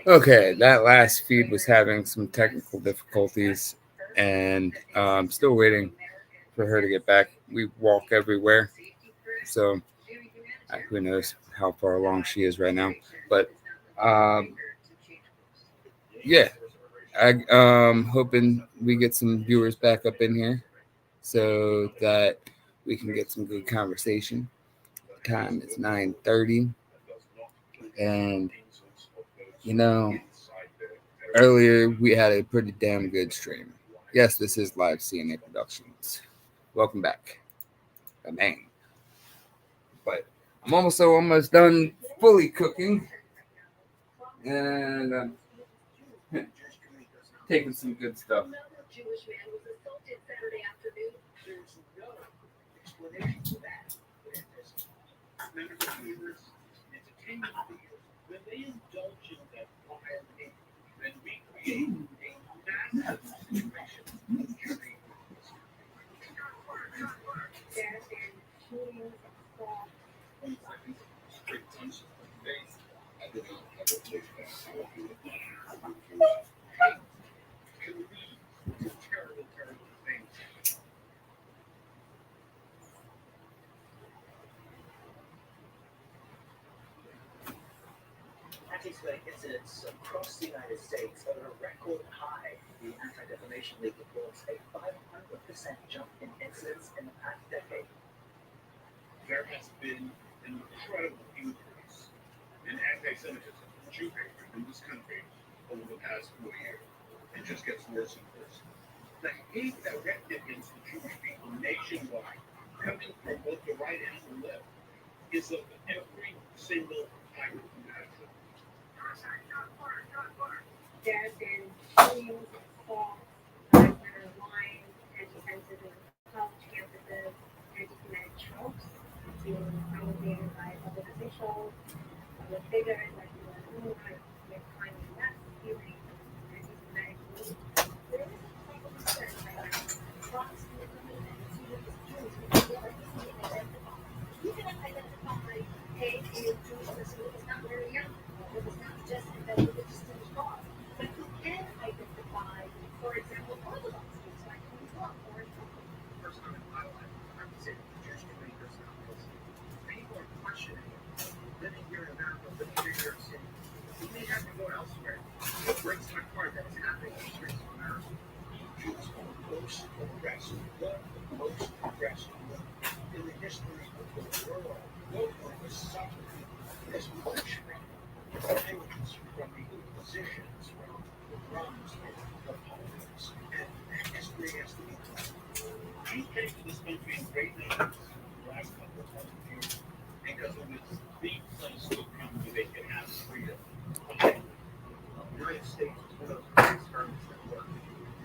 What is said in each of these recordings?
Okay, that last feed was having some technical difficulties, and I'm still waiting for her to get back. We walk everywhere, so who knows how far along she is right now. But um, yeah, I hoping we get some viewers back up in here so that we can get some good conversation. Time is 9:30, and you know earlier we had a pretty damn good stream. Yes, this is live CNA Productions. Welcome back, man. But I'm almost done fully cooking, and taking some good stuff.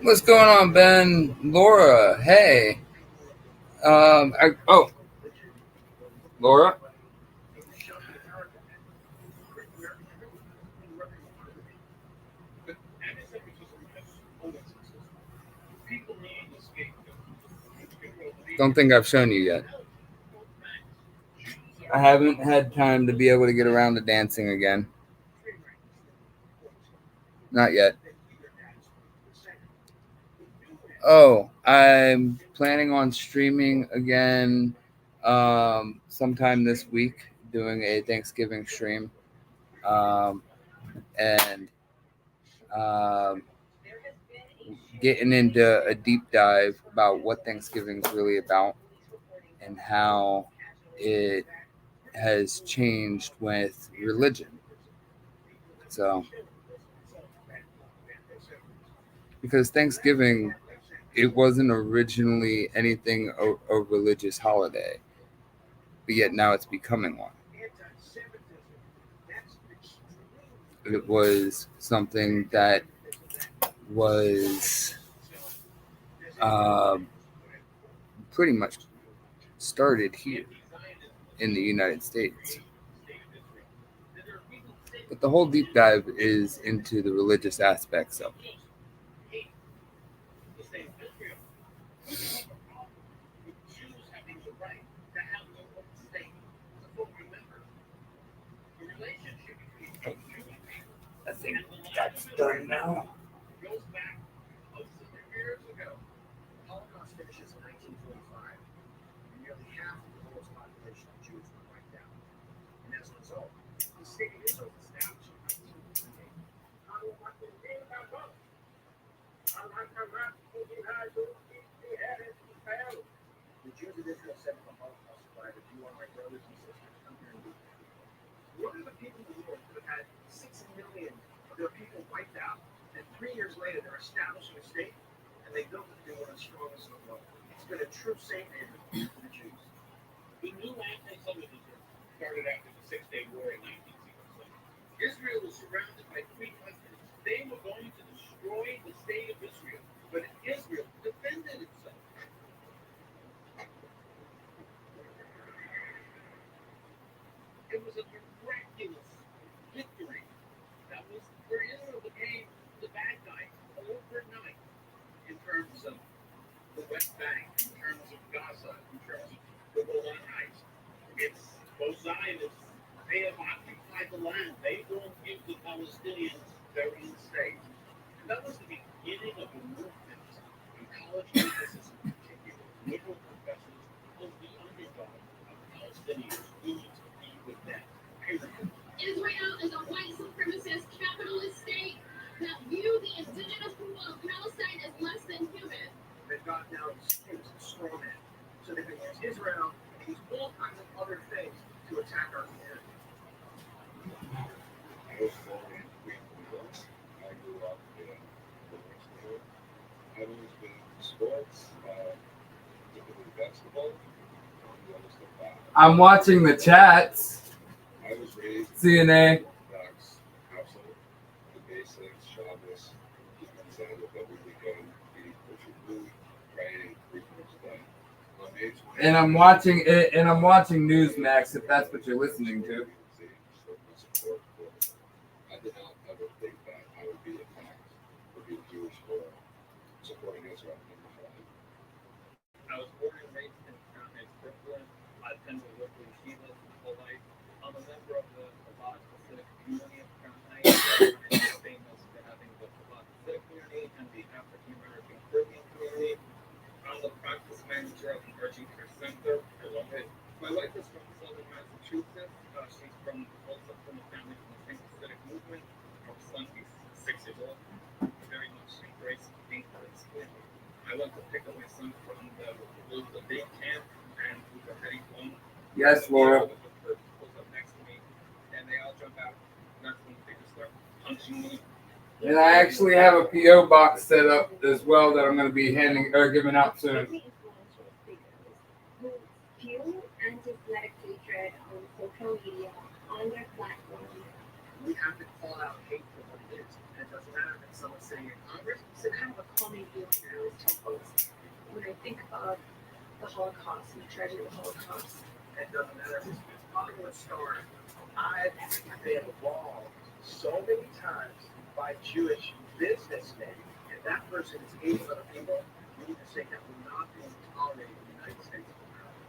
What's going on, Ben? Laura, hey. Laura. Don't think I've shown you yet. I haven't had time to be able to get around to dancing again. Not yet. Oh, I'm planning on streaming again sometime this week, doing a Thanksgiving stream. And um, getting into a deep dive about what Thanksgiving is really about and how it has changed with religion. So, because Thanksgiving, it wasn't originally anything a religious holiday, but yet now it's becoming one. It was something that was um, pretty much started here in the United States. But the whole deep dive is into the religious aspects of it. think that's done now. Goes back most of the years ago. Holocaust finishes in 1945, and nearly half of the world's population of Jews were wiped out. And as a result, the state of Israel was established in 1948. The Jews of Israel said to the Holocaust survivors, "You are my brothers and sisters. Come here and be my people." What are the people in the world that have had 6 million of their people wiped out, and 3 years later they're establishing a state, and they built it to be one of the strongest in the world? It's been a true safe haven for the Jews. The new anti-Semitism started after the Six-Day War in 1967. Israel was surrounded by 3 countries. They were going to destroy the state of Israel, but Israel defended itself. It was a miraculous victory. That was where Israel became the bad guy overnight in terms of the West Bank, in terms of Gaza, in terms of the Golan Heights. It's both Zionists. They have occupied the land. They won't give the Palestinians their own state. And that was the beginning of a movement in college campuses in particular. Liberal professors of the underdog of Palestinians. We need to be with them. Israel is a white supremacist capitalist state that view the indigenous people of Palestine as less than human. They've got now excuse and straw man. So they can use Israel and use all kinds of other things to attack our community. I was born in Queensville. I grew up in Livingston. I've always been into sports, particularly basketball. I'm watching the chats. I was raised CNA. in Orthodox household. The basics, Shabbos, keeping Sabbath every weekend, eating kosher food, praying, pretty much that. And I'm watching it, and I'm watching Newsmax if that's what you're listening to. I did not ever think that I would be attacked for being Jewish or supporting Israel. I was born and raised in Crown Heights, Brooklyn. I attended local yeshivas my whole life. I'm a member of the Chabad Hasidic community of Crown Heights. I'm famous for having the Chabad Hasidic community and the African American Caribbean community. I'm the practice manager of the Urgent Care Center. I love it. My wife is from Southern Massachusetts. She's also from a family from the same Hasidic movement. Her son is 6 years old. Very much embraced being Hasidic. I went to pick up my son from the big camp, and we were heading home. Yes, Laura. Pulls up next to me, and they all jump out. And that's when they just start punching me. And I actually have a PO box set up as well that I'm going to be handing or giving out soon. Influential figures who fuel anti-Semitic hatred on social media, on their platforms. We have to call out hate for what it is. And it doesn't matter if someone's sitting in Congress. It's a kind of a calming feeling I always tell folks when I think of the Holocaust and the tragedy of the Holocaust. It doesn't matter if it's Hollywood stars. I've been robbed so many times by Jewish businessmen, and that person is hating other people. We need to say that will not be tolerated in the United States of America.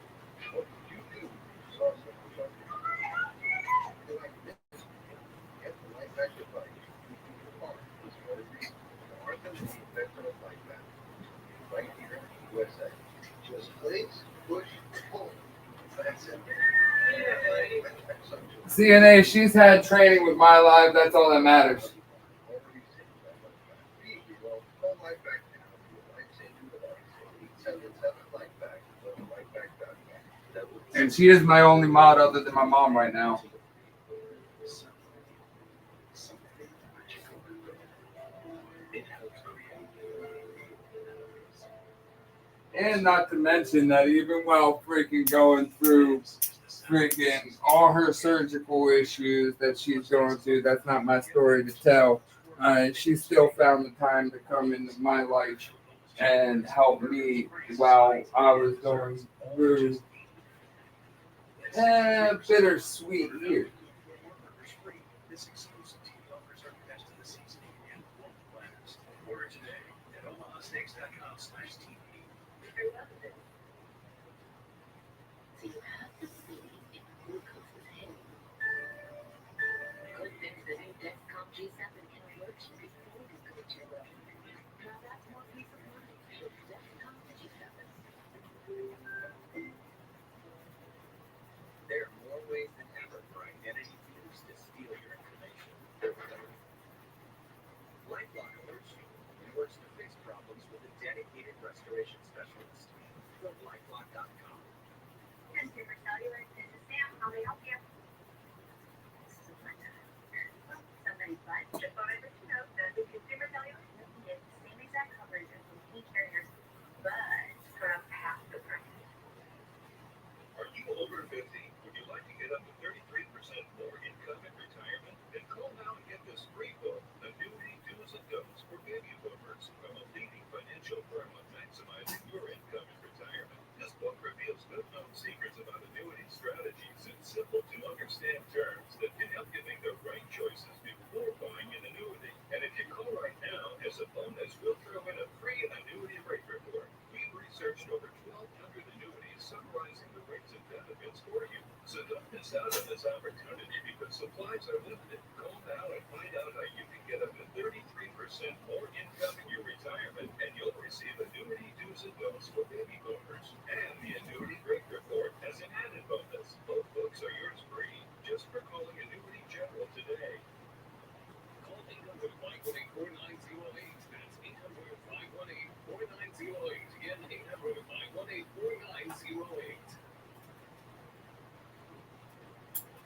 What did you do? So you're like this. Get the light back to life. You do your part. That's what it is. Martha is the inventor of light back. Right here in the USA. Just place, push, pull. That's it. CNA, she's had training with my live. That's all that matters. And she is my only mod other than my mom right now. And not to mention that even while freaking going through freaking all her surgical issues that she's going through, that's not my story to tell. She still found the time to come into my life and help me while I was going through bittersweet years. This exclusive TV offers are best of the season and one class. Order today at omahasteaks.com/TV. Do you have the belief in who comes with him? Good thing the new Dexcom G7 miss out on this opportunity because supplies are limited. Call now and find out how you can get up to 33% more income in your retirement, and you'll receive annuity do's and don'ts for baby boomers. And the annuity break report has an added bonus. Both books are yours free just for calling Annuity General today. Call 800-518-4908. That's 800-518-4908. Again, 800-518-4908.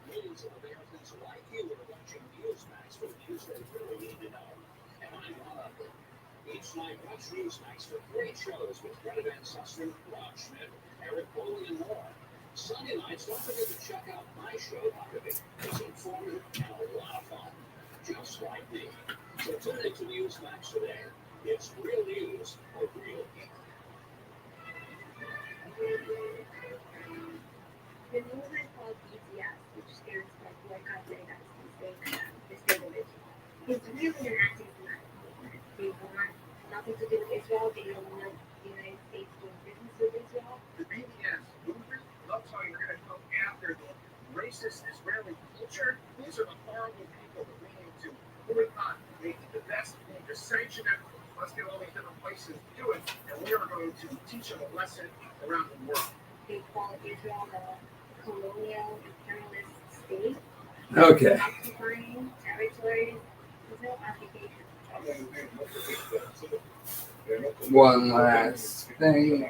Millions of Americans like you are watching Newsmax for news they really need to know. And I'm one of them. Each night, watch Newsmax for great shows with Fred Van Sussman, Rob Schmidt, Eric Foley, and more. Sunday nights, don't forget to check out my show, Huckabee. It's informative and a lot of fun, just like me. So tune into Newsmax today. It's real news for real people. The movement called BTS, which stands for Boycott, Divest, the State of Israel, is really an anti-Semitic movement. They want nothing to do with Israel. They don't want the United States doing business with Israel. The BDS movement loves how you're going to come after the racist Israeli culture. These are the horrible people that we need to boycott. They need the best. We need to sanction them. Let's get all these different places to do it, and we are going to teach them a lesson around the world. They call Israel the colonial imperialist state, Okay. occupying territories. There's no application. One last thing.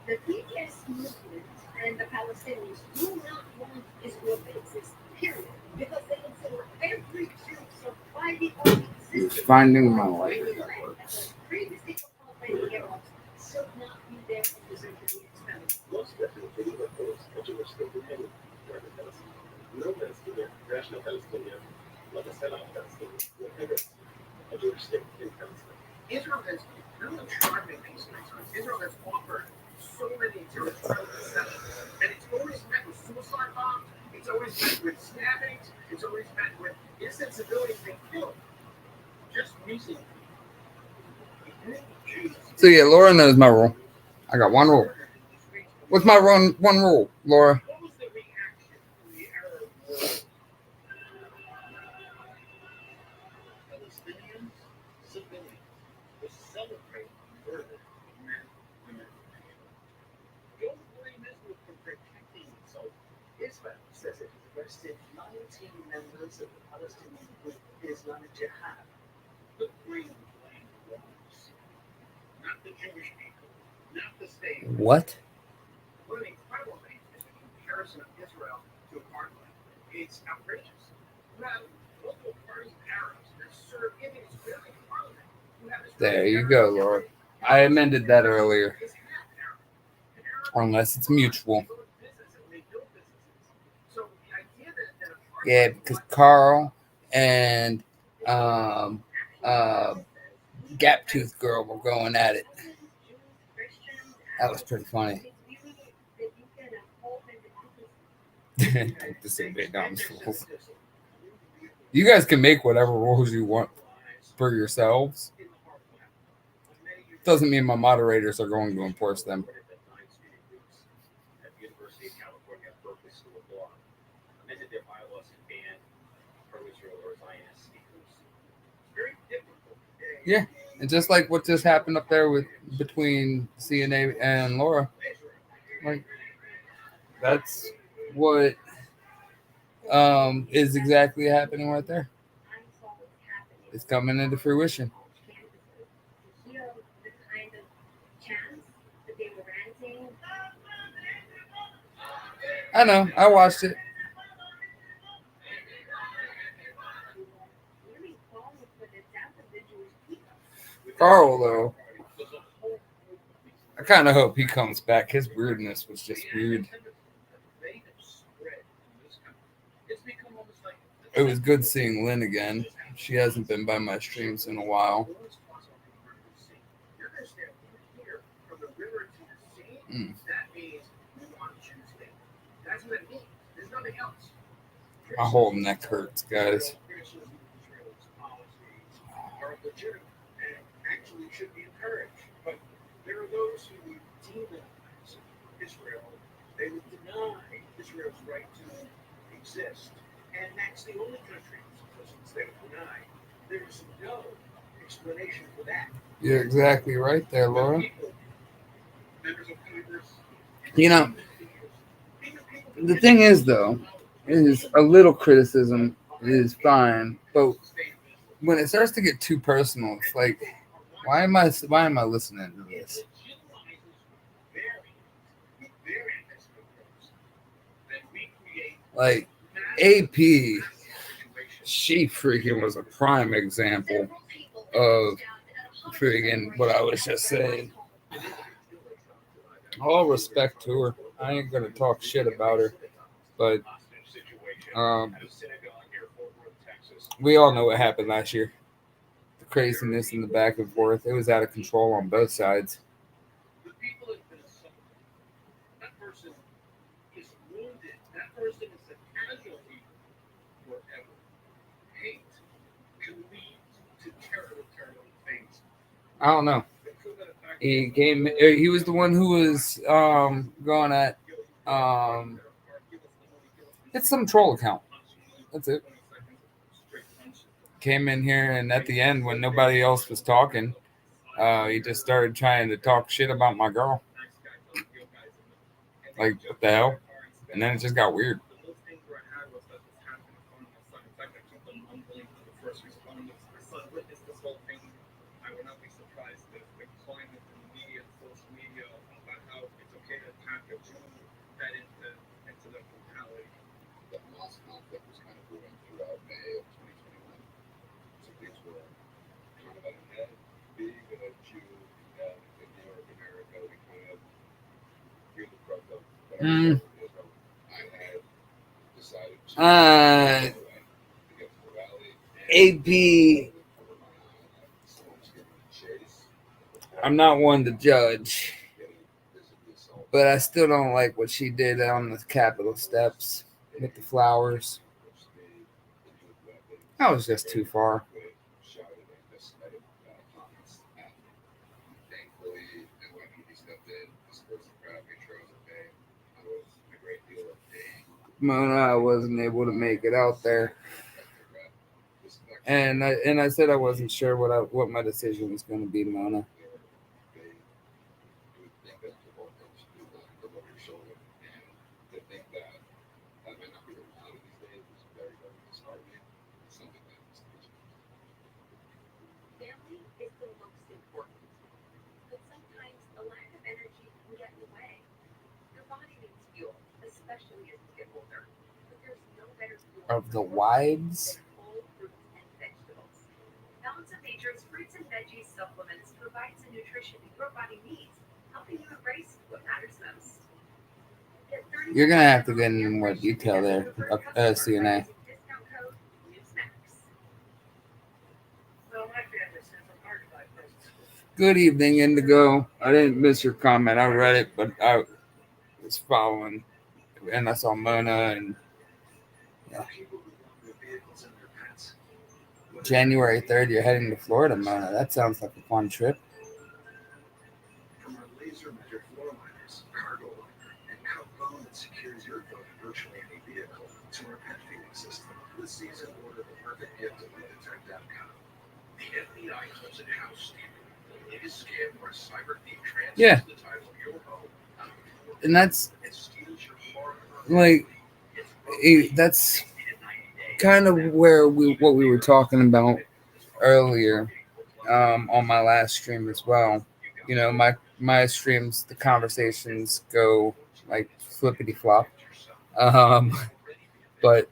The BDS movement and the Palestinians do not want Israel to exist, period, because they consider every Jew surviving on existing Finding my way. land that was previously occupied by the Arabs should not be there for the to be expelled. Most definitely, but those are Jewish state independent Palestine. No Palestinian, national Palestinian, like a sellout Palestinian, whatever, a Jewish state in Palestine. Israel has not only tried to make peace in Israel, Israel has offered so many territorial concessions, and it's always met with suicide bombs, it's always met with stabbings, it's always met with innocent civilians being killed. Just recently. So yeah, Laura knows my rule. I got one rule. What's my one rule, Laura? What was the reaction to the Arab war? Palestinians, civilians, were celebrating murder of men, women, and children. Don't blame Israel for protecting itself. Israel says it has arrested 19 members of the Palestinian group Islamic Jihad. The green blame was not the Jewish people, not the state. What? What an incredible thing is the comparison of Israel to apartheid. It's outrageous. You have local partisan Arabs that serve in the Israeli parliament. You have There Israeli you go, Arabs Laura. that I amended that earlier. is half Arab. And Arabs Unless it's mutual. go to business and they build businesses. So the idea that apartheid Yeah, because Carl and Gap Tooth Girl were going at it. That was pretty funny. Don't disobey Dom's rules. You guys can make whatever rules you want for yourselves. Doesn't mean my moderators are going to enforce them. At the University of California, Berkeley School of Law, amended their bylaws and banned pro-Israel or Zionist speakers. It's very difficult today. Yeah, and just like what just happened up there with between CNA and Laura, like that's what is exactly happening right there. It's coming into fruition. I know. I watched it. Carl, though, I kind of hope he comes back. His weirdness was just weird. It was good seeing Lynn again. She hasn't been by my streams in a while. Mm. My whole neck hurts, guys. Are legitimate and actually should be encouraged, but there are those who demonize Israel, they would deny Israel's right to exist. And that's the only country since they would deny. There is no explanation for that. You're exactly right there, But Laura. people, members of Congress, You know, the thing is, though, is a little criticism is fine, but when it starts to get too personal, it's like, why am I listening to this? Like AP, she freaking was a prime example of freaking what I was just saying. All respect to her. I ain't gonna talk shit about her, but um, we all know what happened last year. The craziness and the back and forth. It was out of control on both sides. the people in Minnesota, that person is wounded. That person is a casualty forever. Hate can lead to terrible, terrible things. I don't know. He came. He was the one who was going at. It's some troll account. That's it. Came in here, and at the end, when nobody else was talking, he just started trying to talk shit about my girl. Like, what the hell? And then it just got weird. I would not be surprised if the climate in the media and social media about how it's okay to attack a Jew that into the brutality. The Hamas conflict was kind of brewing throughout May of 2021. So things were kind of at a head. Being a Jew in New York, America, we kind of feel the brunt of whatever Israel. I had decided to go away to get to the rally. AP. I'm not one to judge, but I still don't like what she did on the Capitol steps with the flowers. That was just too far. Mona, I wasn't able to make it out there, and I said I wasn't sure what my decision was going to be, Mona. Family is the most important, but sometimes the lack of energy can get in the way. Your body needs fuel, especially as you get older. But there's no better fuel Of the wives, than whole fruits and vegetables. Balance of Nature's fruits and veggies supplements provides the nutrition your body needs, helping you embrace what matters most. you're gonna have to get into more detail there, CNA. Discount code NEWSMAX. Well, my family says I'm hard to buy presents. Good evening, Indigo. I didn't miss your comment. I read it, but I was following, and I saw Mona and People who want their vehicles and their pets. January 3rd. You're heading to Florida, Mona. That sounds like a fun trip. From our laser measured floor liners, cargo liner, and cup bone that secures your foot in virtually any vehicle, to our pet feeding system. This season, order the perfect gift at WeDetect.com. The FBI calls it house stealing. It is scam where a cyber thief transfers Yeah. the title of your home And that's and steals your hard-earned like that's kind of where what we were talking about earlier on my last stream as well. You know, my streams, the conversations go like flippity flop. But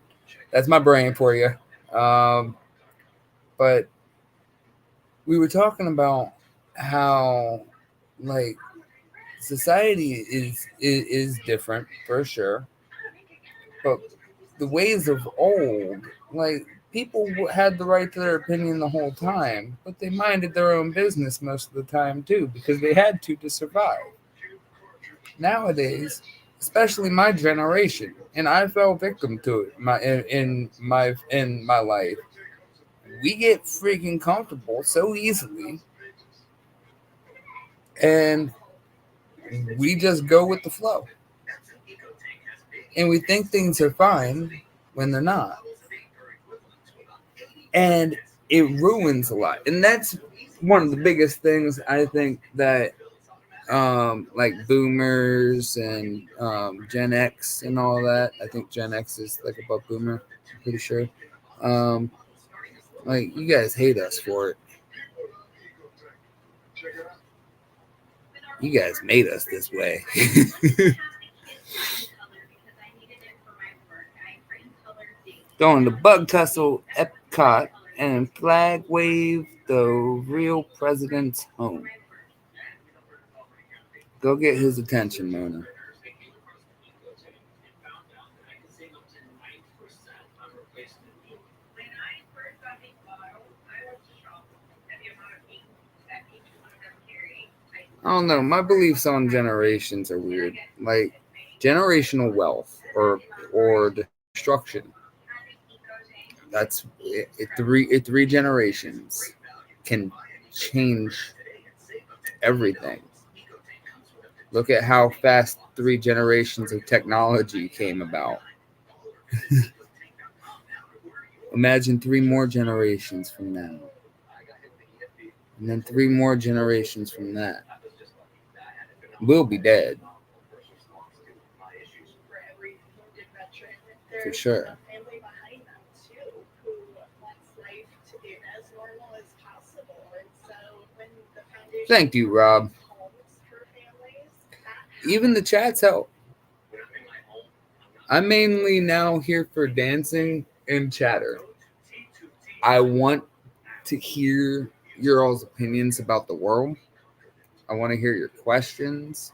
that's my brain for you. But we were talking about how like society is different for sure, but the ways of old, like people had the right to their opinion the whole time, but they minded their own business most of the time too because they had to survive. Nowadays, especially my generation, and I fell victim to it in my life. We get freaking comfortable so easily, and we just go with the flow. And we think things are fine when they're not. And it ruins a lot. And that's one of the biggest things I think that like boomers and Gen X and all that. I think Gen X is like above boomer, I'm pretty sure. Um, like you guys hate us for it. You guys made us this way. Throwing the bug tussle, Epcot, and flag wave the real president's home. Go get his attention, Mona. I don't know. My beliefs on generations are weird. Like generational wealth or destruction. That's three generations can change everything. Look at how fast 3 generations of technology came about. Imagine 3 more generations from now. And then 3 more generations from that. We'll be dead. For sure. Thank you, Rob. Even the chats help. I'm mainly now here for dancing and chatter. I want to hear your all's opinions about the world. I want to hear your questions.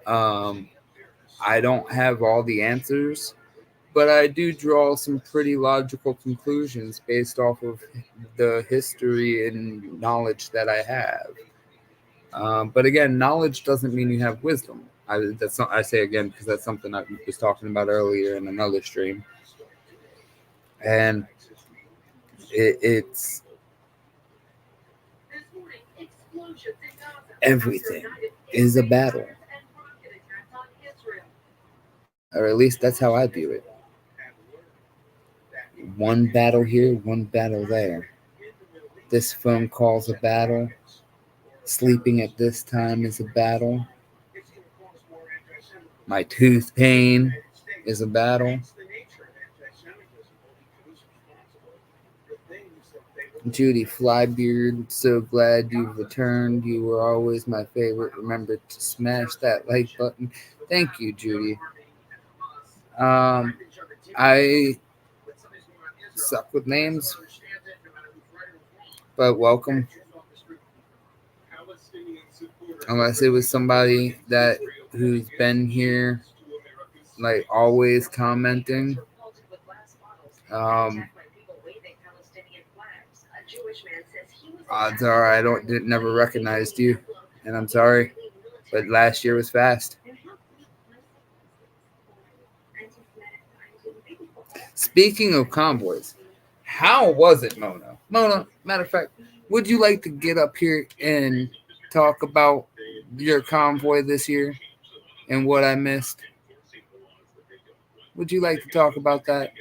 I don't have all the answers, but I do draw some pretty logical conclusions based off of the history and knowledge that I have. But again, knowledge doesn't mean you have wisdom. I say again because that's something I was talking about earlier in another stream, and it's everything is a battle, or at least that's how I view it. One battle here, one battle there. This phone call's a battle. Sleeping at this time is a battle. My tooth pain is a battle. Judy Flybeard, so glad you've returned. You were always my favorite. Remember to smash that like button. Thank you, Judy. I suck with names, but welcome. Unless it was somebody who's been here, like always commenting. Odds are I never recognized you, and I'm sorry, but last year was fast. Speaking of convoys, how was it, Mona? Mona, matter of fact, would you like to get up here and talk about your convoy this year and what I missed? Would you like to talk about that?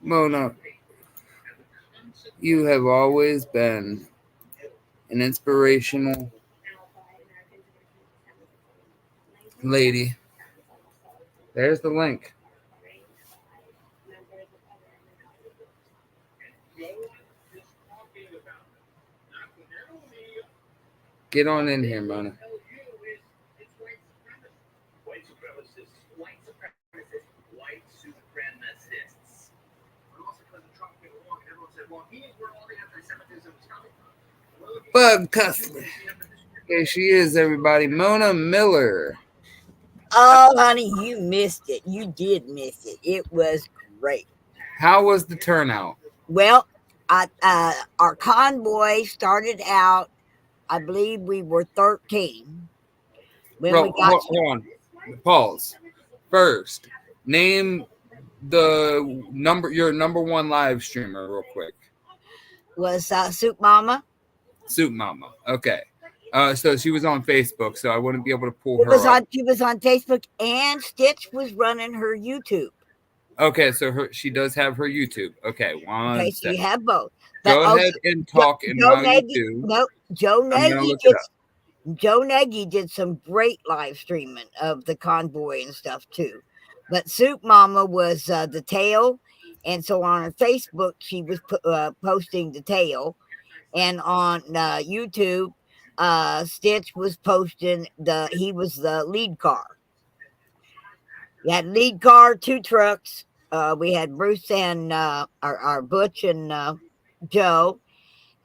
Mona, you have always been an inspirational lady. There's the link. Get on in here, Mona. Bug Tussler. Here she is, everybody. Mona Miller. Oh, honey, you missed it. You did miss it. It was great. How was the turnout? Well, our convoy started out, I believe we were 13. when Bro, we got hold on. Pause. First, name your number one live streamer real quick. was Soup Mama. Soup Mama. Okay. So she was on Facebook, so I wouldn't be able to pull It her was up. on. She was on Facebook, and Stitch was running her YouTube. Okay, so she does have her YouTube. Okay, one Okay, so you second. have both. But Go ahead and talk, and while you do, Joe I'm gonna Nagy look it up. Joe Nagy did some great live streaming of the convoy and stuff too. But Soup Mama was the tail, and so on her Facebook she was posting the tail, and on YouTube, Stitch was posting he was the lead car. You had lead car, 2 trucks. We had Bruce and our Butch and Joe,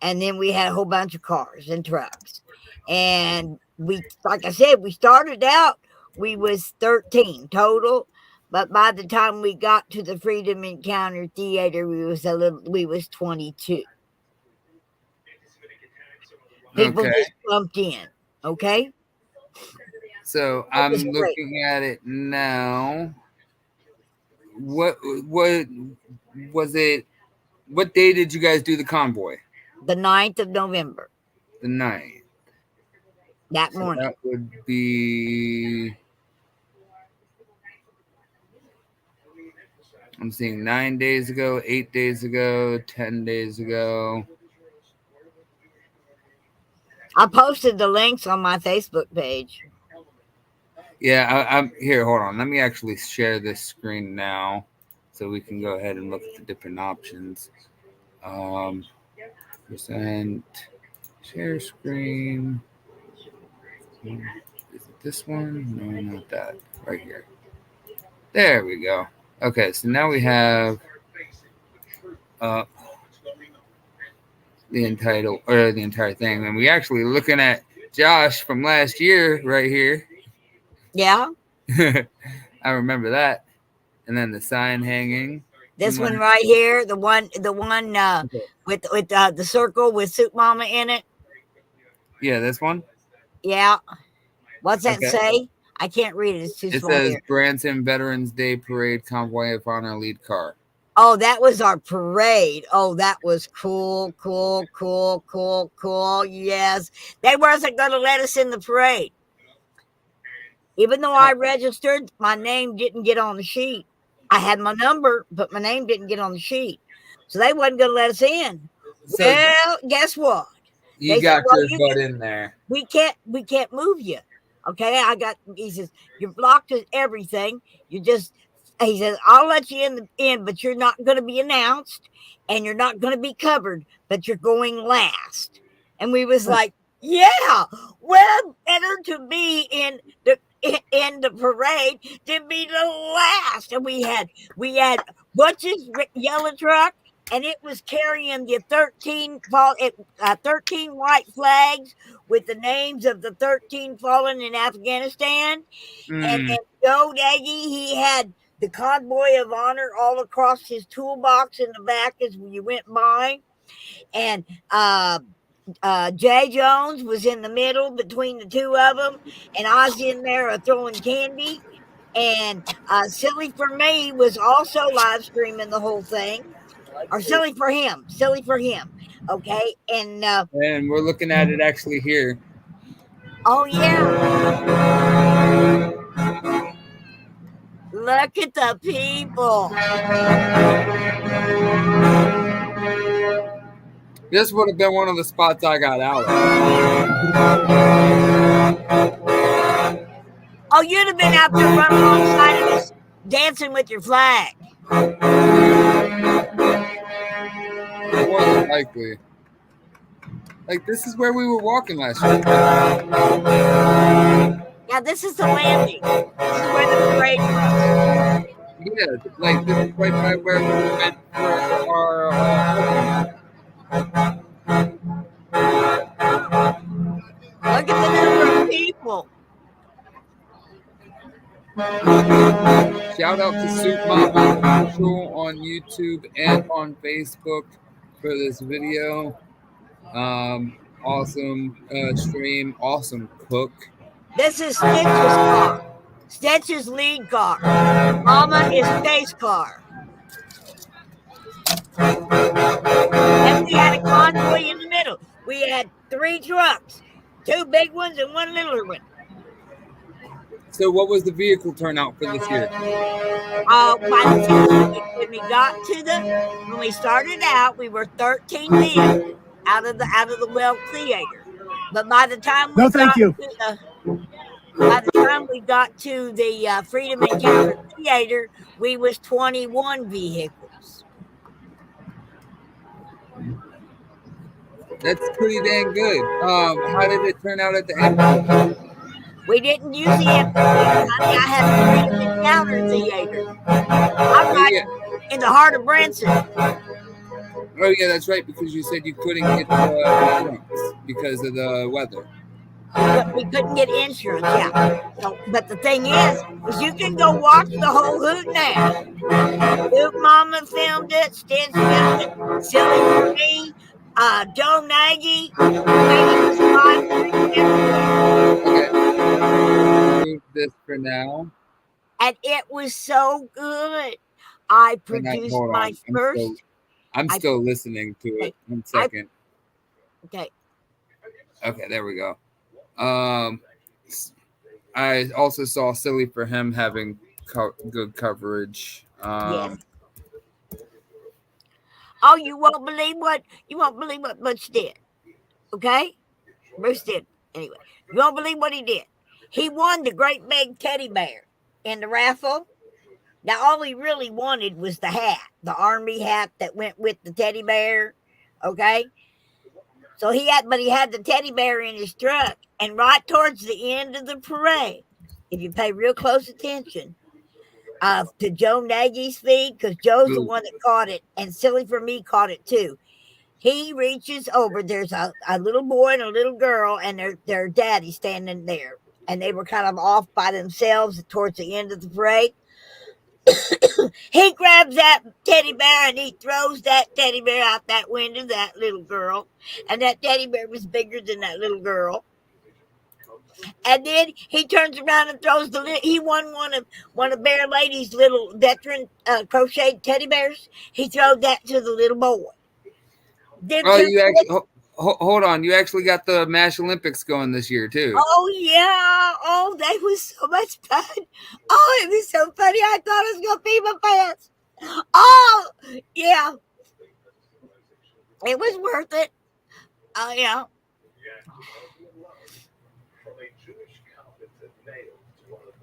and then we had a whole bunch of cars and trucks. And we, like I said, we started out, we was 13 total, but by the time we got to the Freedom Encounter Theater, we was 22. People Okay. just bumped in. Okay. So It was I'm great. looking at it now. What was it? What day did you guys do the convoy? The 9th of November, The 9th. that So morning. that would be. I'm seeing 9 days ago, 8 days ago, 10 days ago. I posted the links on my Facebook page. Yeah, I'm here. Hold on. Let me actually share this screen now, so we can go ahead and look at the different options. Percent share screen. Is it this one? No, not that. Right here. There we go. Okay, so now we have the entire thing, and we actually looking at Josh from last year right here. Yeah. I remember that. And then the sign hanging. This one right here, the one Okay. with the circle with Soup Mama in it. Yeah, this one. Yeah. What's that Okay. say? I can't read it. It's too It small says here. Branson Veterans Day Parade Convoy of Honor lead car. Oh, that was our parade. Oh, that was cool. Yes. They wasn't going to let us in the parade. Even though I registered, my name didn't get on the sheet. I had my number, but my name didn't get on the sheet. So they wasn't going to let us in. So Well, guess what? you They said, got well, your butt in there. we can't move you. Okay. He says, you're blocked as everything. He says, I'll let you in, but you're not going to be announced and you're not going to be covered, but you're going last. And we was like, yeah, well, better to be in the parade to be the last. And we had Butch's yellow truck, and it was carrying the 13 white flags with the names of the 13 fallen in Afghanistan. And then Joe Nagy, he had the Convoy of Honor all across his toolbox in the back as you went by. And Jay Jones was in the middle between the two of them, and I was in there throwing candy. And Silly for Me was also live streaming the whole thing, or silly for him. Okay, and we're looking at it actually here. oh yeah, look at the people. This would have been one of the spots I got out of. Oh, you'd have been out there running alongside of us, dancing with your flag. More than likely. Like, this is where we were walking last year. Yeah, this is the landing. This is where the parade was. Yeah, like this is right by where we went for our Look at the number of people. Shout out to Soup Mama Official on YouTube and on Facebook for this video. Awesome stream, awesome cook. This is Stitch's car. Stitch's lead car. Mama is Chase car. And we had a convoy in the middle. We had 3 trucks, 2 big ones and 1 littler one. So, what was the vehicle turnout for this year? By the time when we started out, we were 13 vehicles out of the Well Theater. But by the time we got to the Freedom Encounter Theater, we was 21 vehicles. That's pretty dang good. How did it turn out at the end? We didn't use the amphitheater, honey. I had the Freedom Encounter Theater. I'm right in the heart of Branson. Oh yeah, that's right. Because you said you couldn't get insurance because of the weather. We couldn't get insurance, yeah. So, but the thing is you can go watch the whole hoot now. Luke Mama filmed it, Stitch filmed it, Silly for Me, Joe Nagy was live streaming everywhere. Okay. Move this for now. And it was so good. I produced my first. I'm still listening to it. 1 second. Okay. Okay, there we go. I also saw Silly for Him having good coverage. Yes. Oh, you won't believe what Butch did. Okay, Bruce did anyway. You won't believe what he did. He won the great big teddy bear in the raffle. Now all he really wanted was the hat, the army hat that went with the teddy bear. Okay. So he had the teddy bear in his truck, and right towards the end of the parade, if you pay real close attention, to Joe Nagy's feed, because Joe's the one that caught it, and Silly for Me caught it too. He reaches over. There's a little boy and a little girl, and their daddy standing there, and they were kind of off by themselves towards the end of the parade. He grabs that teddy bear and he throws that teddy bear out that window, that little girl. And that teddy bear was bigger than that little girl. And then he turns around and throws he won one of Bear Lady's little veteran crocheted teddy bears. He threw that to the little boy. Hold on. You actually got the MASH Olympics going this year too. Oh yeah. Oh, that was so much fun. Oh, it was so funny. I thought I was gonna pee my pants. Oh yeah. It was worth it. Oh yeah.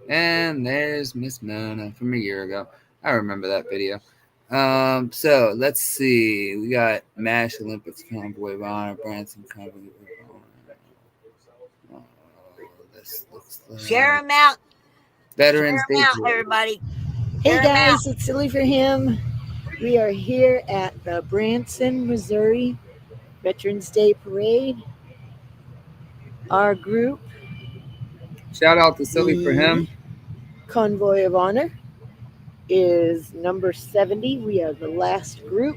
And there's Miss Mona from a year ago. I remember that video. So let's see. We got MASH Olympics, Convoy of Honor, Branson Convoy of Honor. This looks like share them out. Veterans Day. Everybody. Hey guys, it's Silly for Him. We are here at the Branson, Missouri Veterans Day Parade. Our group. Shout out to Silly for Him. Convoy of Honor is number 70. We are the last group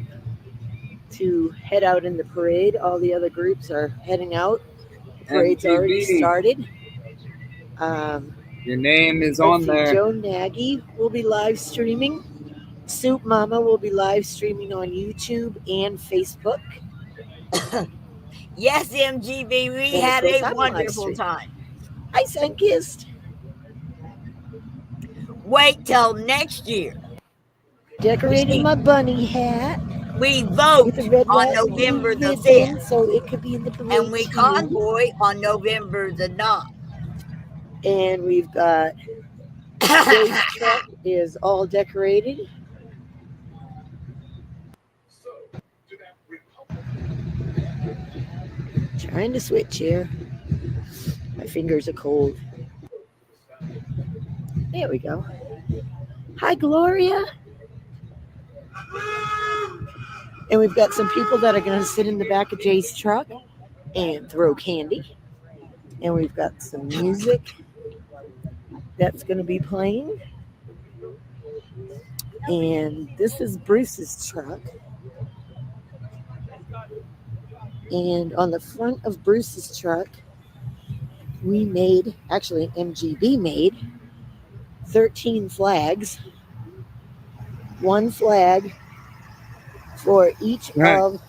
to head out in the parade. All the other groups are heading out. The parade's already started. Your name is on there. Joe Nagy will be live streaming. Soup Mama will be live streaming on YouTube and Facebook. Yes, MGB, we had a wonderful time. I sun-kissed. Wait till next year. Decorated my bunny hat. We vote on November the 5th. So it could be in the parade. And we convoy on November the 9th. And we've got Dave's truck is all decorated. Trying to switch here. My fingers are cold. There we go. Hi, Gloria. And we've got some people that are going to sit in the back of Jay's truck and throw candy. And we've got some music that's going to be playing. And this is Bruce's truck. And on the front of Bruce's truck we made, actually MGB made 13 flags, one flag for each Right. of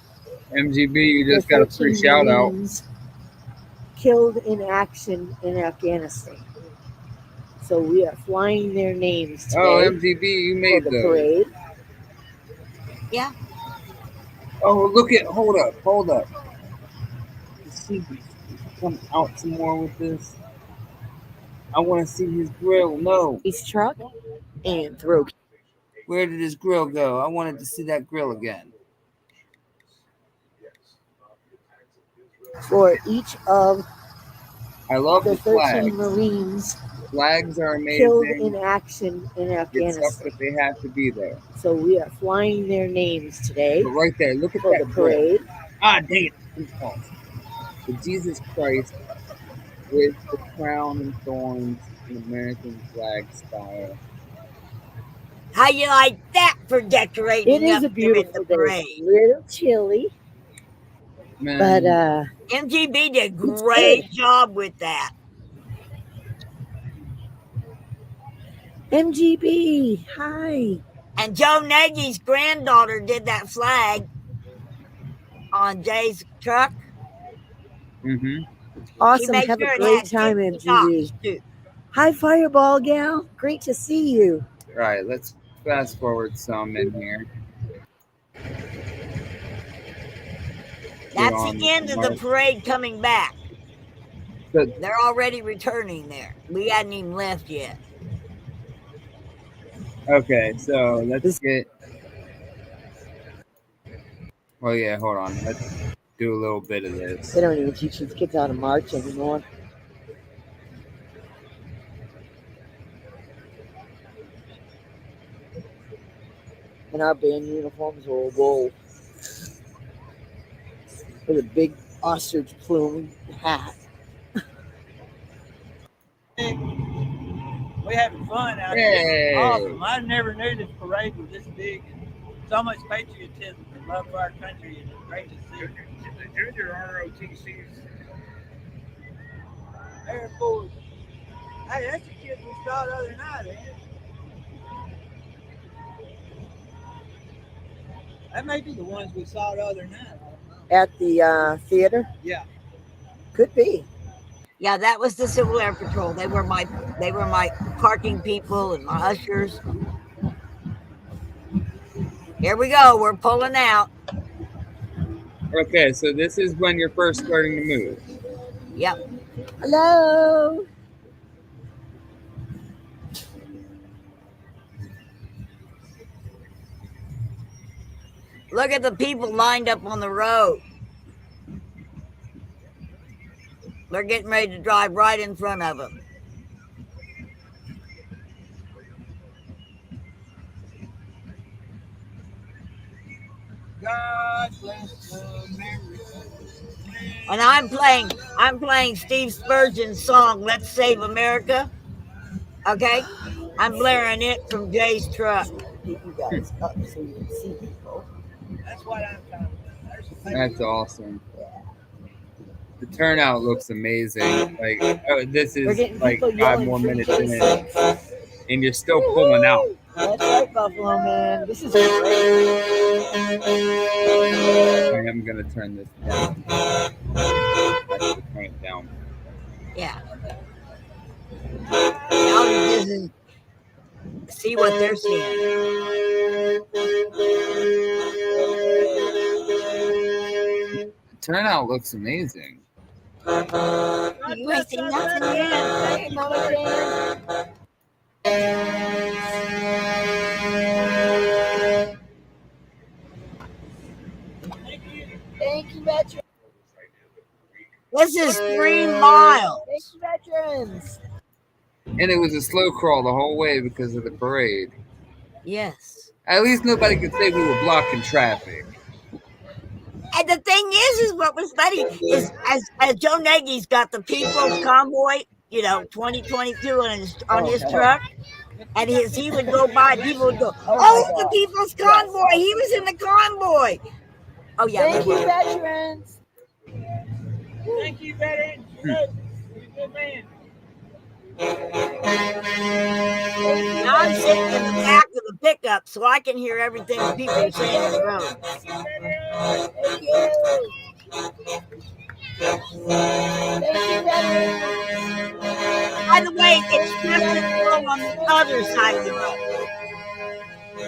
MGB, you the just got a free 13 shout out. Marines killed in action in Afghanistan. So we are flying their names Oh, today MGB, you for made the those. parade. Yeah. Oh, look at, hold up. Let's see if he come out some more with this. I want to see his grill. No. His truck and throw Where did his grill go? I wanted to see that grill again. for each of I love the the 13 flags. Marines Flags are killed amazing. in action in Good stuff Afghanistan. that they have to be there. So we are flying their names today But right there, look at for that the grill. parade. Ah, dang it. I'm false. The Jesus Christ with the crown and thorns in American flag style. How you like that for It decorating is up a here in the beautiful day. It's parade? a little chilly, but Man, MGB did a it's good. great job with that. MGB, hi. And Joe Nagy's granddaughter did that flag on Jay's truck. mm-hmm. She Awesome. made Have sure a it great had time, Dixie MGB. tops too. Hi, Fireball Gal. Great to see you. All right, let's fast forward some in here. Get That's the on with end the of the march. parade coming back. So, They're already returning there. We hadn't even left yet. okay, so let's get. Well, yeah, hold on. Let's do a little bit of this. They don't even teach these kids how to march anymore. And our band uniforms were wool with a big ostrich plume hat. We having fun out here. Yay! Awesome. I never knew this parade was this big. So much patriotism and love for our country, and it's great to see. The junior ROTCs. Air Force. Hey, that's the kid we saw the other night, ain't it? That may be the ones we saw the other night. At the theater? Yeah. Could be. Yeah, that was the Civil Air Patrol. They were my parking people and my ushers. Here we go. We're pulling out. Okay, so this is when you're first starting to move. Yep. Hello. Look at the people lined up on the road. They're getting ready to drive right in front of them. God bless America. And I'm playing Steve Spurgeon's song, Let's Save America. Okay? I'm blaring it from Jay's truck. Get you guys up so you can see people. That's what I'm talking about. That's awesome. The turnout looks amazing. Like, this We're is getting like people 5 yelling more free minutes Jay in, songs. and you're still pulling out. That's right, Buffalo Man. This is great. I am gonna turn this down. Actually, turn it down. Yeah. Now this is see what they're seeing. The turnout looks amazing. You ain't seen nothing yet. Hey, Mama Jane. Thank you, veterans. This is 3 miles. Thank you, veterans. And it was a slow crawl the whole way because of the parade. Yes. At least nobody could say we were blocking traffic. And the thing is what was funny is as Joe Nagy's got the People's Convoy, 2022 on his truck, and as he would go by, people would go, "Oh, the People's Convoy! He was in the convoy." Oh yeah. Thank you, veterans. Thank you, veterans. Now I'm sitting in the back of the pickup so I can hear everything the people are saying on the road. Thank you. Thank you, veterans. By the way, it's just as slow on the other side of the road.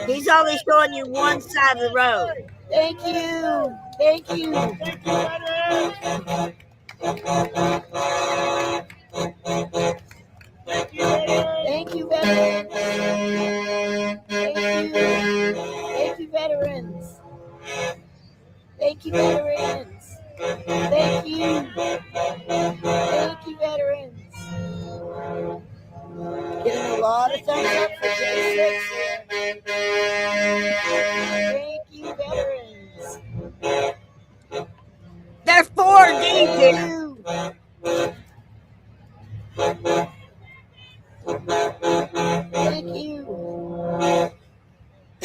He's only showing you one side of the road. Thank you. Thank you. Thank you, veterans. Thank you. Thank you, veterans. Thank you, veterans. Thank you. Thank you, veterans. Getting a lot of thumbs up for J6. Thank you, veterans. There's 4 D's here. Thank you.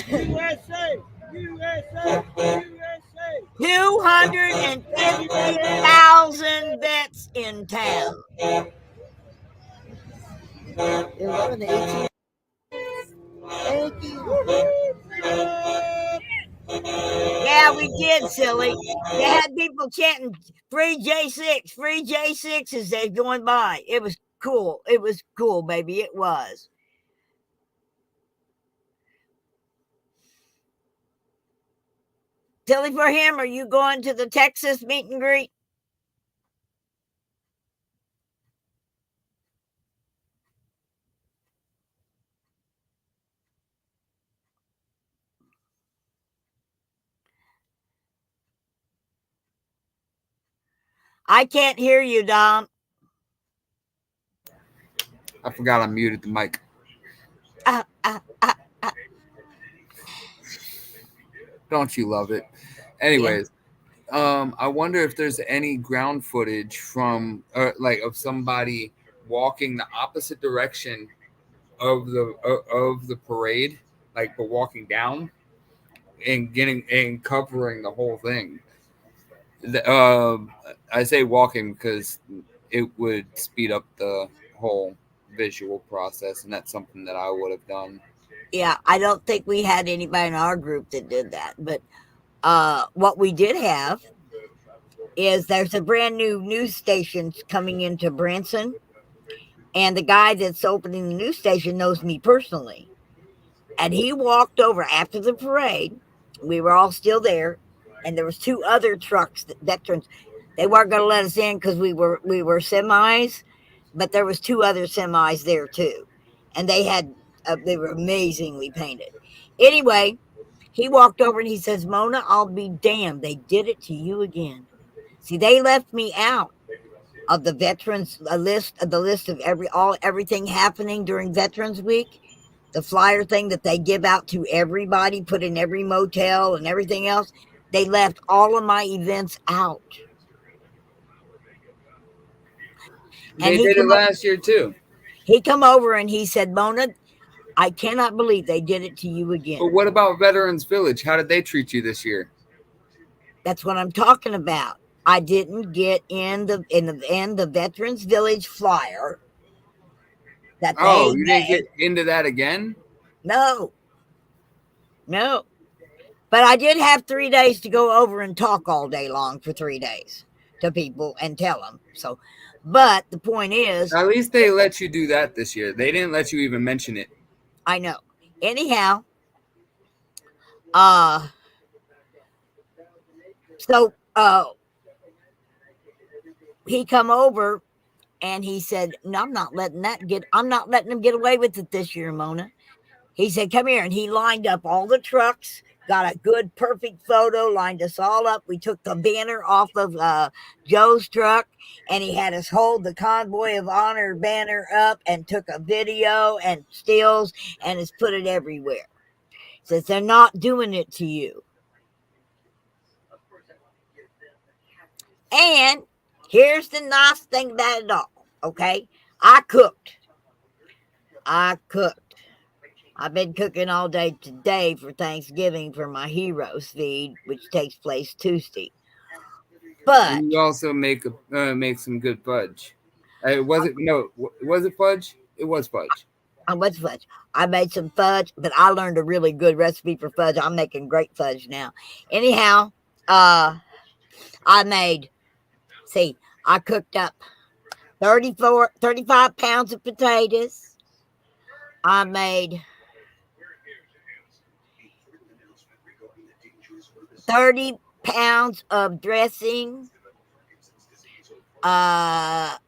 USA! USA! USA! 250,000 vets in town. 11 to 18. Thank you. Yeah, we did, silly. They had people chanting free J6, free J6 as they're going by. It was cool. It was cool, baby. It was. Silly for him, are you going to the Texas meet and greet? I can't hear you, Dom. I forgot I muted the mic. Don't you love it? Anyways, I wonder if there's any ground footage from like of somebody walking the opposite direction of the parade, like but walking down and getting and covering the whole thing. I say walking because it would speed up the whole visual process, and that's something that I would have done. Yeah, I don't think we had anybody in our group that did that, but what we did have is there's a brand new news station coming into Branson, and the guy that's opening the news station knows me personally, and he walked over after the parade. We were all still there, and there was 2 other trucks, veterans. They weren't going to let us in because we were semis, but there was 2 other semis there too, and they were amazingly painted. Anyway, he walked over and he says, "Mona, I'll be damned. They did it to you again." See, they left me out of the veterans list of everything happening during Veterans Week. The flyer thing that they give out to everybody, put in every motel and everything else. They left all of my events out. They did it last year too. He come over and he said, "Mona, I cannot believe they did it to you again." But what about Veterans Village? How did they treat you this year? That's what I'm talking about. I didn't get in the Veterans Village flyer. That you didn't get into that again? No. But I did have 3 days to go over and talk all day long for 3 days to people and tell them. So, but the point is, at least they let you do that this year. They didn't let you even mention it. I know. Anyhow, so he come over and he said, "No, I'm not letting them get away with it this year, Mona." He said, "Come here." And he lined up all the trucks, got a good, perfect photo, lined us all up. We took the banner off of Joe's truck, and he had us hold the Convoy of Honor banner up and took a video and stills and has put it everywhere. Says they're not doing it to you. And here's the nice thing about it all, okay? I cooked. I've been cooking all day today for Thanksgiving for my Heroes feed, which takes place Tuesday. But and you also make some good fudge. It wasn't. No, was it fudge? It was fudge. What's fudge? I made some fudge, but I learned a really good recipe for fudge. I'm making great fudge now. Anyhow, uh, I made, see, I cooked up 35 pounds of potatoes. I made 30 pounds of dressing. I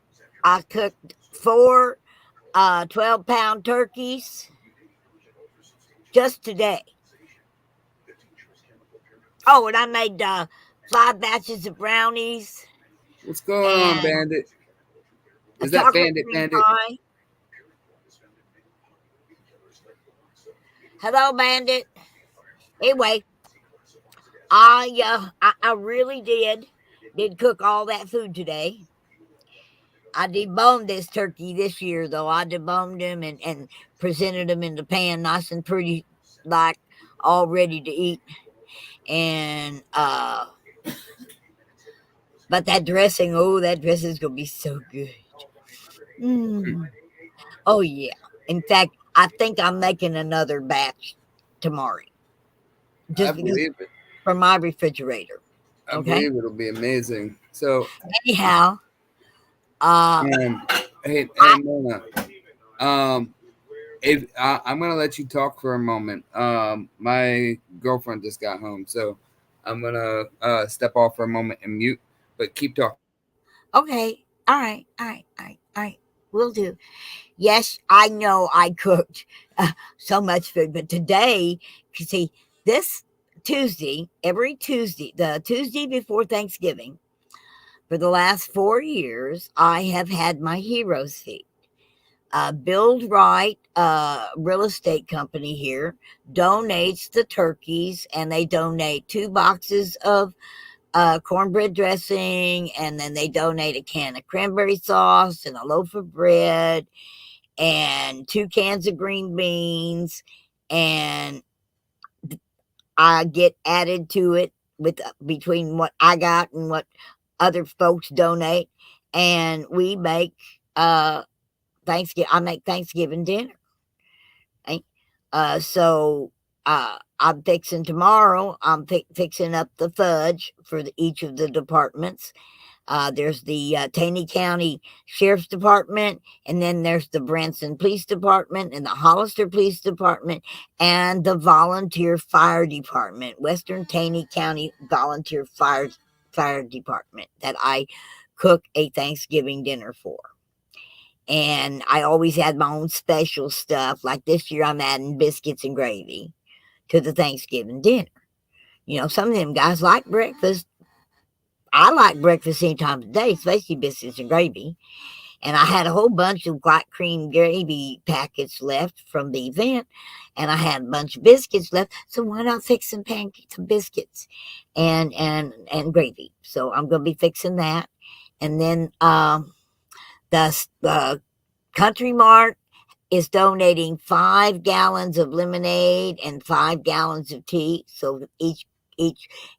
cooked four 12-pound turkeys just today. Oh, and I made 5 batches of brownies What's going on, and Bandit? a Is that chocolate Bandit? cream Bandit? pie. Hello, Bandit. Anyway, I really did cook all that food today. I deboned this turkey this year, though. I deboned him and presented him in the pan, nice and pretty, like all ready to eat. And but that dressing, oh, that dressing's gonna be so good. Mm. Oh yeah. In fact, I think I'm making another batch tomorrow, I just because believe it. for my refrigerator. I Okay. believe it'll be amazing. So, Anyhow, uh, hey, Mona. Um, if I'm gonna let you talk for a moment. My girlfriend just got home, so I'm gonna step off for a moment and mute. But keep talking. okay. All right. All right. All right. All right. Will do. Yes, I know I cooked so much food, but today, you see, this Tuesday, every Tuesday, the Tuesday before Thanksgiving, for the last 4 years, I have had my Heroes Feed. Build Right, real estate company here, donates the turkeys, and they donate 2 boxes of cornbread dressing, and then they donate a can of cranberry sauce and a loaf of bread and 2 cans of green beans, and I get added to it with between what I got and what other folks donate, and we make Thanksgiving. I make Thanksgiving dinner. Right? I'm fixing tomorrow. I'm fixing up the fudge for each of the departments. There's the Taney County Sheriff's Department, and then there's the Branson Police Department, and the Hollister Police Department, and the Volunteer Fire Department, Western Taney County Volunteer Fire Department, that I cook a Thanksgiving dinner for. And I always had my own special stuff. Like this year, I'm adding biscuits and gravy to the Thanksgiving dinner. You know, some of them guys like breakfast. I like breakfast any time of the day, especially biscuits and gravy. And I had a whole bunch of white cream gravy packets left from the event, and I had a bunch of biscuits left. So why not fix some pancakes, some biscuits, and gravy? So I'm going to be fixing that, and then the Country Mart is donating 5 gallons of lemonade and 5 gallons of tea. So each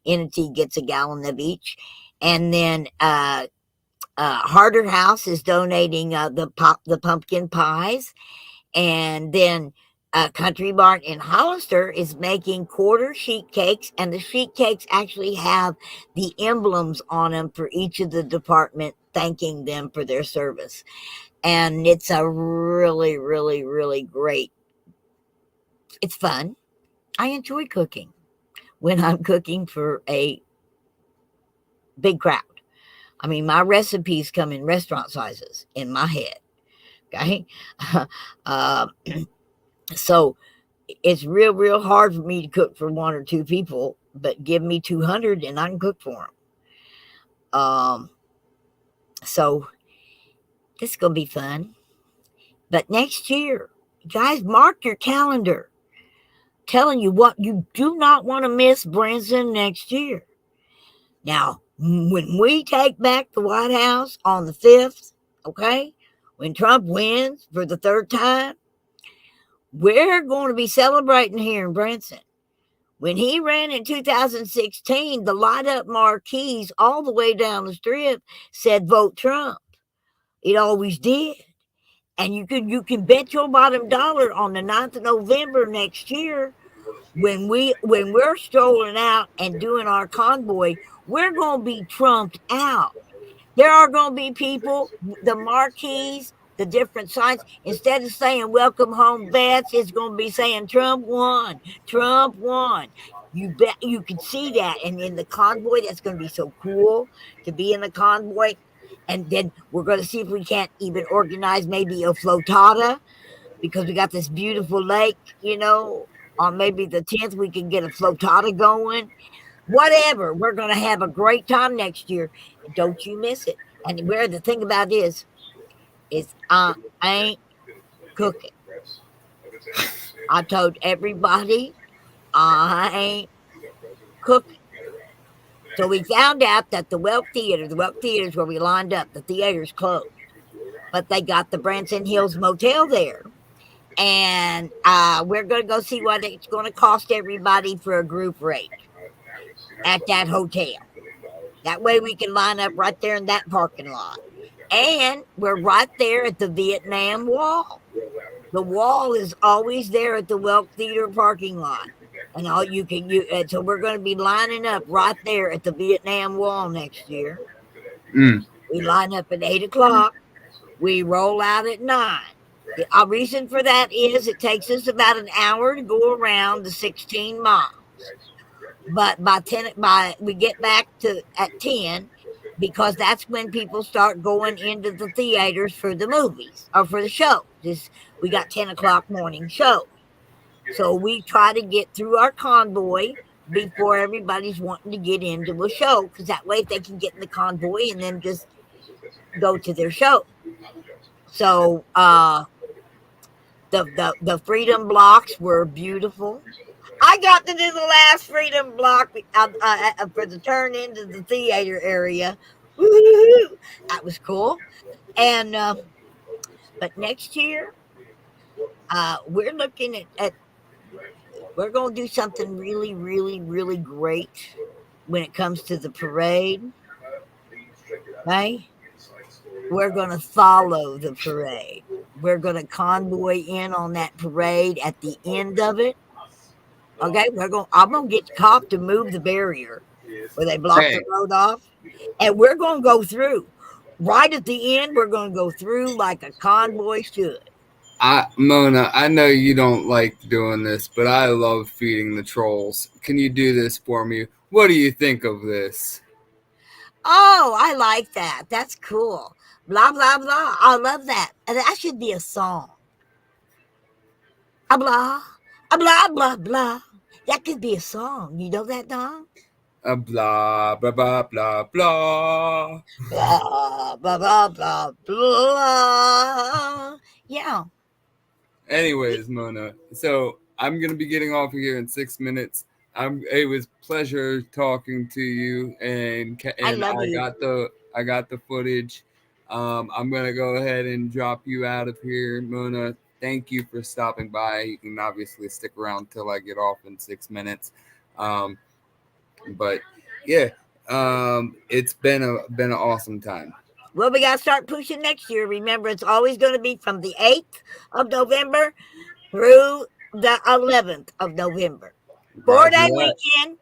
entity gets a gallon of each, and then Harder House is donating the pumpkin pies, and then Country Mart in Hollister is making quarter sheet cakes, and the sheet cakes actually have the emblems on them for each of the department, thanking them for their service. And it's a really, really, really great. It's fun. I enjoy cooking when I'm cooking for a big crowd. I mean, my recipes come in restaurant sizes in my head. Okay. uh, so it's real, real hard for me to cook for 1 or 2 people, but give me 200 and I can cook for them. So this is going to be fun. But next year, guys, mark your calendar. Telling you what you do not want to miss, Branson, next year. Now, when we take back the White House on the 5th, okay, when Trump wins for the 3rd time, we're going to be celebrating here in Branson. When he ran in 2016, the light up marquees all the way down the strip said, "Vote Trump." It always did. And you can bet your bottom dollar on the 9th of November next year when we're strolling out and doing our convoy, we're gonna be trumped out. There are going to be people, the marquees, the different signs. Instead of saying "Welcome home, vets," it's going to be saying "Trump won, Trump won." You bet you could see that, and in the convoy, that's going to be so cool to be in the convoy. And then we're going to see if we can't even organize maybe a flotata because we got this beautiful lake. On maybe the 10th, we can get a flotata going. Whatever, we're going to have a great time next year. Don't you miss it. And where the thing about is I ain't cooking. I told everybody I ain't cooking. So we found out that the Welk Theater is where we lined up. The theater's closed, but they got the Branson Hills Motel there. And we're going to go see what it's going to cost everybody for a group rate at that hotel. That way we can line up right there in that parking lot. And we're right there at the Vietnam Wall. The wall is always there at the Welk Theater parking lot. And so we're going to be lining up right there at the Vietnam Wall next year. Mm. We line up at 8 o'clock. We roll out at 9. The reason for that is it takes us about an hour to go around the 16 miles. But we get back to at 10 because that's when people start going into the theaters for the movies or for the show. We got 10 o'clock morning shows. So we try to get through our convoy before everybody's wanting to get into a show, because that way they can get in the convoy and then just go to their show. So the freedom blocks were beautiful. I got to do the last freedom block for the turn into the theater area. Woo-hoo-hoo. That was cool. And but next year, we're looking at we're going to do something really, really, really great when it comes to the parade. Right? We're going to follow the parade. We're going to convoy in on that parade at the end of it. Okay, I'm gonna get the cop to move the barrier where they block the road off, and we're gonna go through. Right at the end, we're gonna go through like a convoy should. Mona, I know you don't like doing this, but I love feeding the trolls. Can you do this for me? What do you think of this? Oh, I like that. That's cool. Blah blah blah. I love that. And that should be a song. Blah, blah blah blah. That could be a song. You know that, Don? Blah blah blah blah blah. Blah blah blah blah blah. Yeah. Anyways, Mona, so I'm gonna be getting off of here in 6 minutes. It was pleasure talking to you, and I love you. I got the footage. I'm gonna go ahead and drop you out of here, Mona. Thank you for stopping by. You can obviously stick around till I get off in 6 minutes. But yeah, it's been an awesome time. Well, we got to start pushing next year. Remember, it's always going to be from the 8th of November through the 11th of November. 4-day weekend.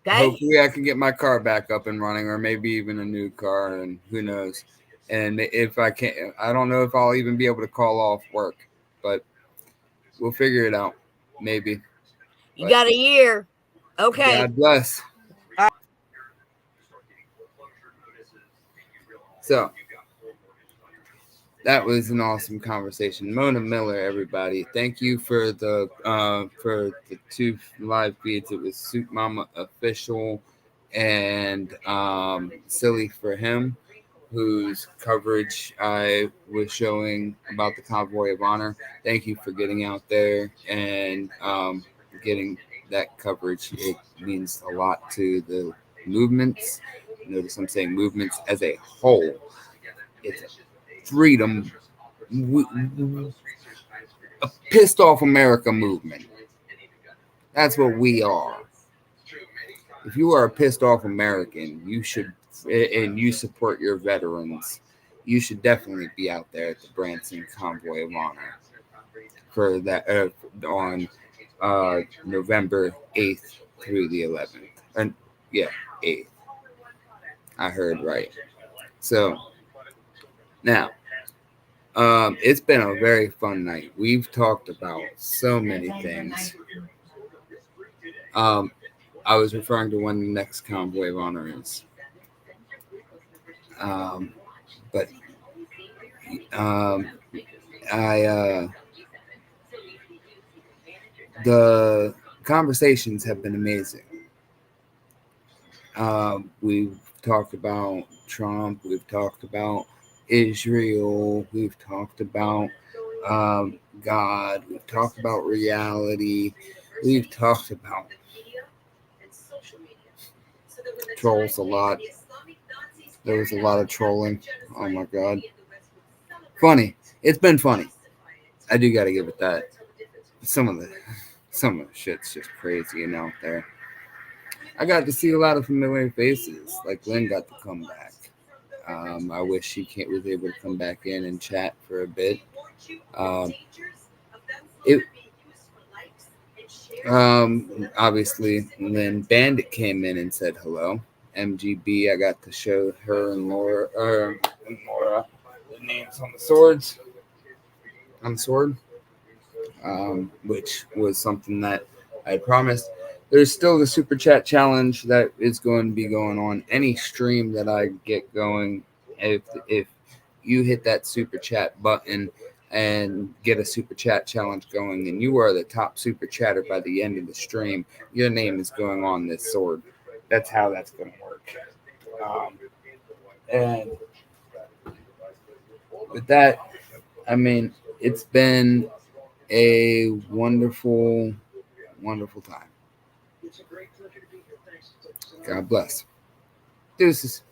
Okay? Hopefully, I can get my car back up and running, or maybe even a new car, and who knows. And if I can't, I don't know if I'll even be able to call off work, but we'll figure it out. Maybe. You got a year. Okay. God bless. So that was an awesome conversation. Mona Miller, everybody. Thank you for the 2 live feeds. It was Soup Mama Official and Silly for Him, whose coverage I was showing about the Convoy of Honor. Thank you for getting out there and getting that coverage. It means a lot to the movements. Notice I'm saying movements as a whole. It's a freedom, a pissed off America movement. That's what we are. If you are a pissed off American, you should, and you support your veterans, you should definitely be out there at the Branson Convoy of Honor for that on November 8th through the 11th. And yeah, 8th. I heard right. So now, it's been a very fun night. We've talked about so many things. I was referring to when the next Convoy of Honor is. But I the conversations have been amazing. We've talked about Trump. We've talked about Israel. We've talked about God. We've talked about reality. We've talked about trolls a lot. There was a lot of trolling. Oh my God. Funny. It's been funny. I do got to give it that. Some of the shit's just crazy and out there. I got to see a lot of familiar faces. Like Lynn got to come back. I wish she was able to come back in and chat for a bit. Obviously, Lynn Bandit came in and said hello. MGB, I got to show her and Laura the names on the swords. On the sword. Which was something that I promised. There's still the super chat challenge that is going to be going on any stream that I get going. If you hit that super chat button and get a super chat challenge going, and you are the top super chatter by the end of the stream, your name is going on this sword. That's how that's going to work. And with that, I mean, it's been a wonderful, wonderful time. God bless. Deuces.